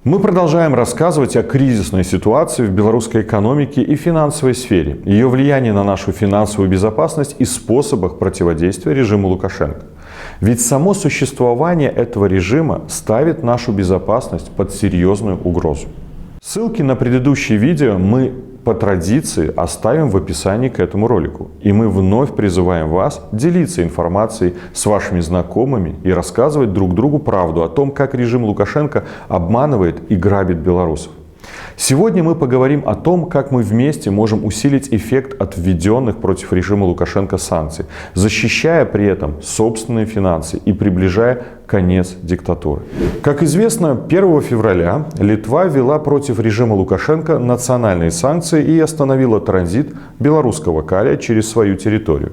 Мы продолжаем рассказывать о кризисной ситуации в белорусской экономике и финансовой сфере, ее влиянии на нашу финансовую безопасность и способах противодействия режиму Лукашенко. Ведь само существование этого режима ставит нашу безопасность под серьезную угрозу. Ссылки на предыдущие видео мы по традиции оставим в описании к этому ролику. И мы вновь призываем вас делиться информацией с вашими знакомыми и рассказывать друг другу правду о том, как режим Лукашенко обманывает и грабит белорусов. Сегодня мы поговорим о том, как мы вместе можем усилить эффект от введенных против режима Лукашенко санкций, защищая при этом собственные финансы и приближая конец диктатуры. Как известно, 1 февраля Литва ввела против режима Лукашенко национальные санкции и остановила транзит белорусского калия через свою территорию.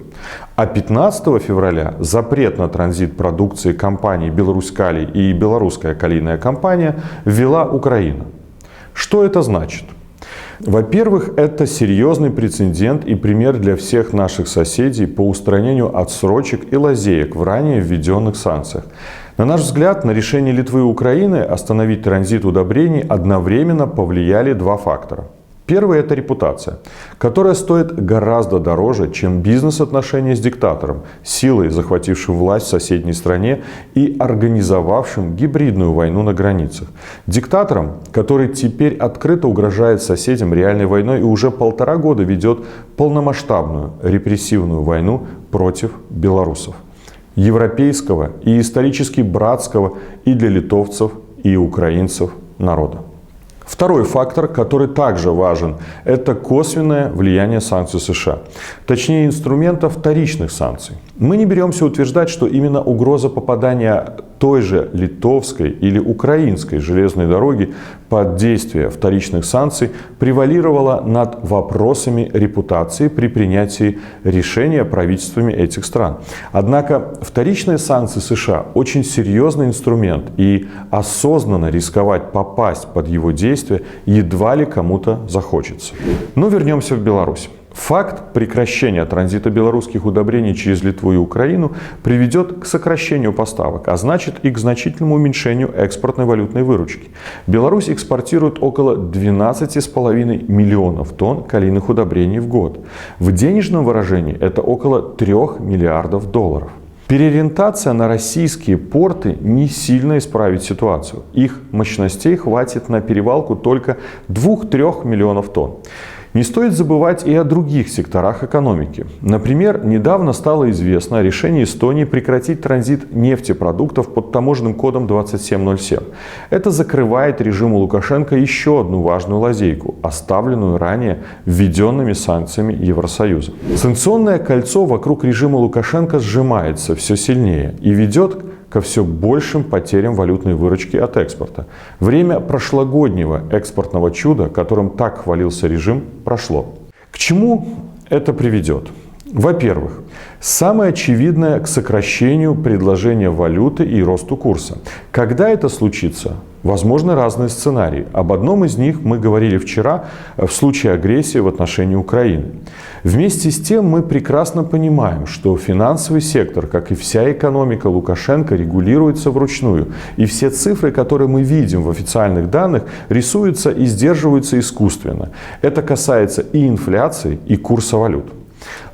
А 15 февраля запрет на транзит продукции компаний «Беларуськалий» и «Белорусская калийная компания» ввела Украина. Что это значит? Во-первых, это серьезный прецедент и пример для всех наших соседей по устранению отсрочек и лазеек в ранее введенных санкциях. На наш взгляд, на решение Литвы и Украины остановить транзит удобрений одновременно повлияли два фактора. Первый – это репутация, которая стоит гораздо дороже, чем бизнес-отношения с диктатором, силой, захватившим власть в соседней стране и организовавшим гибридную войну на границах. Диктатором, который теперь открыто угрожает соседям реальной войной и уже 1,5 года ведет полномасштабную репрессивную войну против белорусов. Европейского и исторически братского и для литовцев, и украинцев народа. Второй фактор, который также важен, это косвенное влияние санкций США. Точнее, инструмента вторичных санкций. Мы не беремся утверждать, что именно угроза попадания той же литовской или украинской железной дороги под действие вторичных санкций превалировала над вопросами репутации при принятии решения правительствами этих стран. Однако вторичные санкции США очень серьезный инструмент, и осознанно рисковать попасть под его действие едва ли кому-то захочется. Но вернемся в Беларусь. Факт прекращения транзита белорусских удобрений через Литву и Украину приведет к сокращению поставок, а значит и к значительному уменьшению экспортной валютной выручки. Беларусь экспортирует около 12,5 миллионов тонн калийных удобрений в год. В денежном выражении это около 3 миллиардов долларов. Переориентация на российские порты не сильно исправит ситуацию. Их мощностей хватит на перевалку только 2-3 миллионов тонн. Не стоит забывать и о других секторах экономики. Например, недавно стало известно о решении Эстонии прекратить транзит нефтепродуктов под таможенным кодом 2707. Это закрывает режиму Лукашенко еще одну важную лазейку, оставленную ранее введенными санкциями Евросоюза. Санкционное кольцо вокруг режима Лукашенко сжимается все сильнее и ведет ко все большим потерям валютной выручки от экспорта. Время прошлогоднего экспортного чуда, которым так хвалился режим, прошло. К чему это приведет? Во-первых, самое очевидное к сокращению предложения валюты и росту курса. Когда это случится? Возможны разные сценарии. Об одном из них мы говорили вчера в случае агрессии в отношении Украины. Вместе с тем мы прекрасно понимаем, что финансовый сектор, как и вся экономика Лукашенко, регулируется вручную. И все цифры, которые мы видим в официальных данных, рисуются и сдерживаются искусственно. Это касается и инфляции, и курса валют.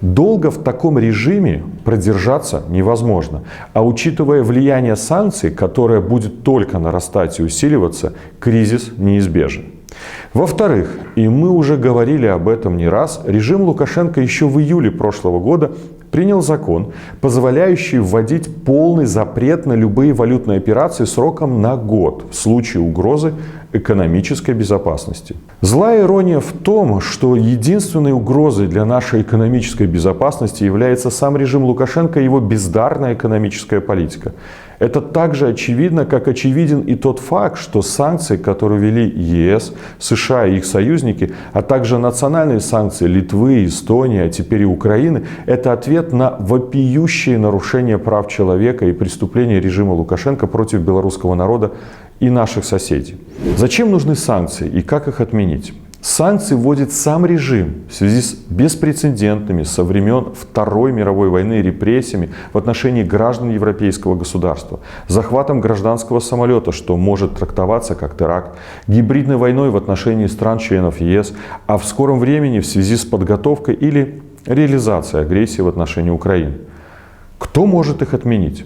Долго в таком режиме продержаться невозможно, а учитывая влияние санкций, которое будет только нарастать и усиливаться, кризис неизбежен. Во-вторых, и мы уже говорили об этом не раз, режим Лукашенко еще в июле прошлого года принял закон, позволяющий вводить полный запрет на любые валютные операции сроком на год в случае угрозы экономической безопасности. Злая ирония в том, что единственной угрозой для нашей экономической безопасности является сам режим Лукашенко и его бездарная экономическая политика. Это так же очевидно, как очевиден и тот факт, что санкции, которые ввели ЕС, США и их союзники, а также национальные санкции Литвы, Эстонии, а теперь и Украины, это ответ на вопиющие нарушения прав человека и преступления режима Лукашенко против белорусского народа и наших соседей. Зачем нужны санкции и как их отменить? Санкции вводит сам режим в связи с беспрецедентными со времен Второй мировой войны репрессиями в отношении граждан европейского государства, захватом гражданского самолета, что может трактоваться как теракт, гибридной войной в отношении стран-членов ЕС, а в скором времени в связи с подготовкой или реализацией агрессии в отношении Украины. Кто может их отменить?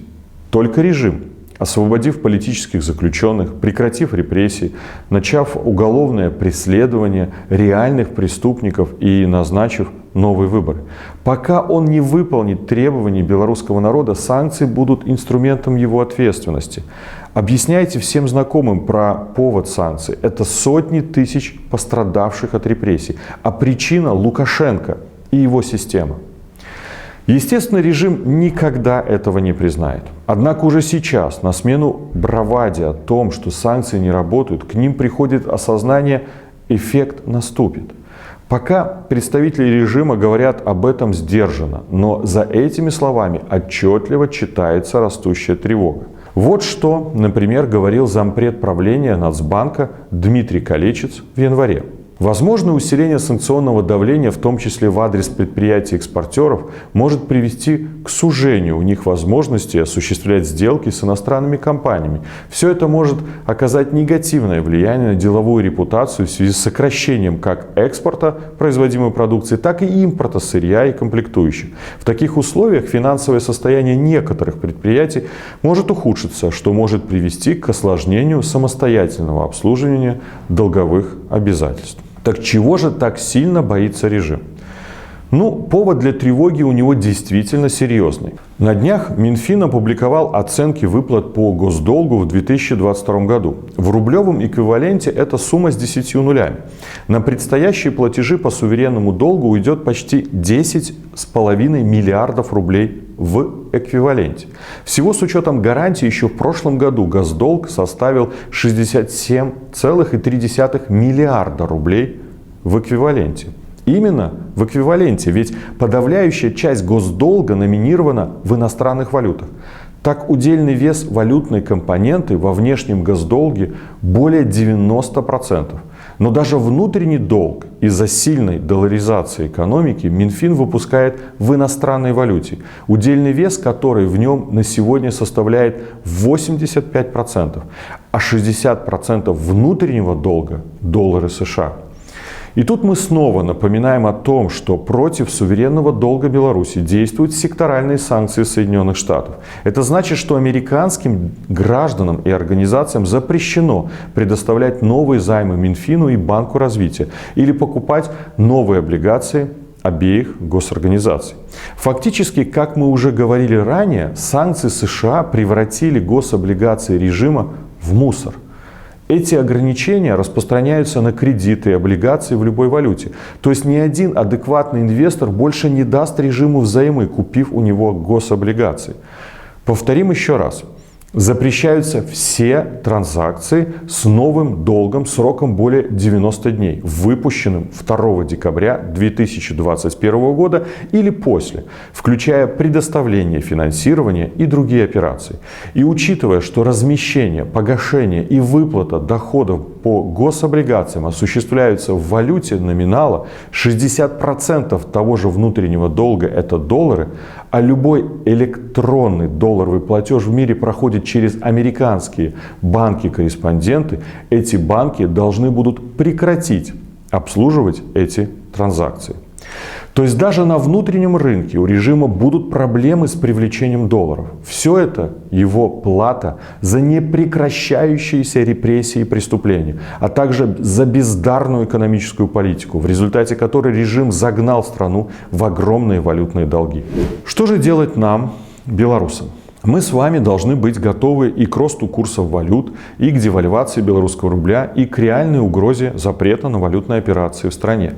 Только режим, освободив политических заключенных, прекратив репрессии, начав уголовное преследование реальных преступников и назначив новые выборы. Пока он не выполнит требований белорусского народа, санкции будут инструментом его ответственности. Объясняйте всем знакомым про повод санкций. Это сотни тысяч пострадавших от репрессий. А причина – Лукашенко и его система. Естественно, режим никогда этого не признает. Однако уже сейчас, на смену браваде о том, что санкции не работают, к ним приходит осознание, эффект наступит. Пока представители режима говорят об этом сдержанно, но за этими словами отчетливо читается растущая тревога. Вот что, например, говорил зампред правления Нацбанка Дмитрий Колечец в январе. Возможное усиление санкционного давления, в том числе в адрес предприятий-экспортеров, может привести к сужению у них возможности осуществлять сделки с иностранными компаниями. Все это может оказать негативное влияние на деловую репутацию в связи с сокращением как экспорта производимой продукции, так и импорта сырья и комплектующих. В таких условиях финансовое состояние некоторых предприятий может ухудшиться, что может привести к осложнению самостоятельного обслуживания долговых обязательств. Так чего же так сильно боится режим? Повод для тревоги у него действительно серьезный. На днях Минфин опубликовал оценки выплат по госдолгу в 2022 году. В рублевом эквиваленте это сумма с 10 нулями. На предстоящие платежи по суверенному долгу уйдет почти 10,5 миллиардов рублей в эквиваленте. Всего с учетом гарантии еще в прошлом году госдолг составил 67,3 миллиарда рублей в эквиваленте. Именно в эквиваленте, ведь подавляющая часть госдолга номинирована в иностранных валютах. Так, удельный вес валютной компоненты во внешнем госдолге более 90%. Но даже внутренний долг из-за сильной долларизации экономики Минфин выпускает в иностранной валюте, удельный вес которой в нем на сегодня составляет 85%, а 60% внутреннего долга – доллары США. И тут мы снова напоминаем о том, что против суверенного долга Беларуси действуют секторальные санкции Соединенных Штатов. Это значит, что американским гражданам и организациям запрещено предоставлять новые займы Минфину и Банку развития или покупать новые облигации обеих госорганизаций. Фактически, как мы уже говорили ранее, санкции США превратили гособлигации режима в мусор. Эти ограничения распространяются на кредиты и облигации в любой валюте. То есть ни один адекватный инвестор больше не даст режиму взаймы, купив у него гособлигации. Повторим еще раз. Запрещаются все транзакции с новым долгом сроком более 90 дней, выпущенным 2 декабря 2021 года или после, включая предоставление финансирования и другие операции. И учитывая, что размещение, погашение и выплата доходов по гособлигациям осуществляются в валюте номинала, 60% того же внутреннего долга это доллары, а любой электронный долларовый платеж в мире проходит через американские банки-корреспонденты, эти банки должны будут прекратить обслуживать эти транзакции. То есть даже на внутреннем рынке у режима будут проблемы с привлечением долларов. Все это его плата за непрекращающиеся репрессии и преступления, а также за бездарную экономическую политику, в результате которой режим загнал страну в огромные валютные долги. Что же делать нам, белорусам? Мы с вами должны быть готовы и к росту курсов валют, и к девальвации белорусского рубля, и к реальной угрозе запрета на валютные операции в стране.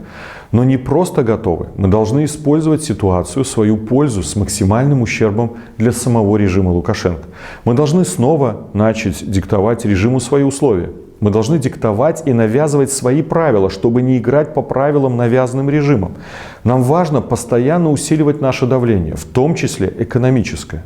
Но не просто готовы. Мы должны использовать ситуацию в свою пользу с максимальным ущербом для самого режима Лукашенко. Мы должны снова начать диктовать режиму свои условия. Мы должны диктовать и навязывать свои правила, чтобы не играть по правилам, навязанным режимом. Нам важно постоянно усиливать наше давление, в том числе экономическое.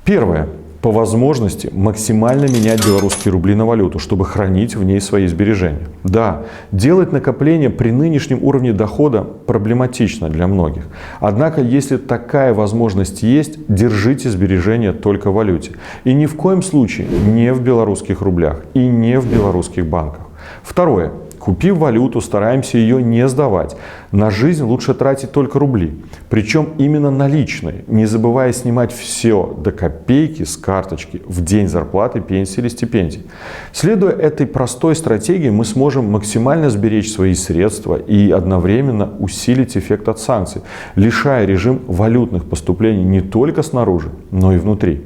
Первое. По возможности максимально менять белорусские рубли на валюту, чтобы хранить в ней свои сбережения. Да, делать накопления при нынешнем уровне дохода проблематично для многих. Однако, если такая возможность есть, держите сбережения только в валюте. И ни в коем случае не в белорусских рублях и не в белорусских банках. Второе. Купив валюту, стараемся ее не сдавать. На жизнь лучше тратить только рубли. Причем именно наличные, не забывая снимать все до копейки с карточки в день зарплаты, пенсии или стипендий. Следуя этой простой стратегии, мы сможем максимально сберечь свои средства и одновременно усилить эффект от санкций, лишая режим валютных поступлений не только снаружи, но и внутри.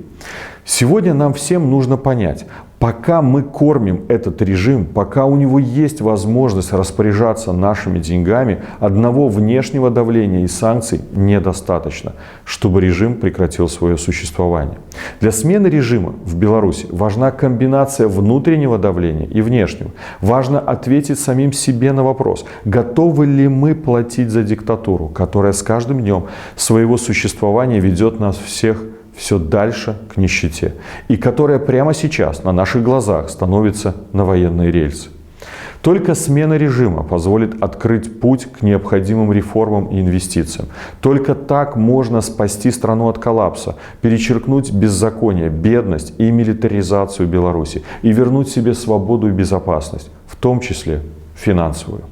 Сегодня нам всем нужно понять, пока мы кормим этот режим, пока у него есть возможность распоряжаться нашими деньгами, одного внешнего давления и санкций недостаточно, чтобы режим прекратил свое существование. Для смены режима в Беларуси важна комбинация внутреннего давления и внешнего. Важно ответить самим себе на вопрос, готовы ли мы платить за диктатуру, которая с каждым днем своего существования ведет нас всех все дальше к нищете, и которая прямо сейчас на наших глазах становится на военные рельсы. Только смена режима позволит открыть путь к необходимым реформам и инвестициям. Только так можно спасти страну от коллапса, перечеркнуть беззаконие, бедность и милитаризацию Беларуси и вернуть себе свободу и безопасность, в том числе финансовую.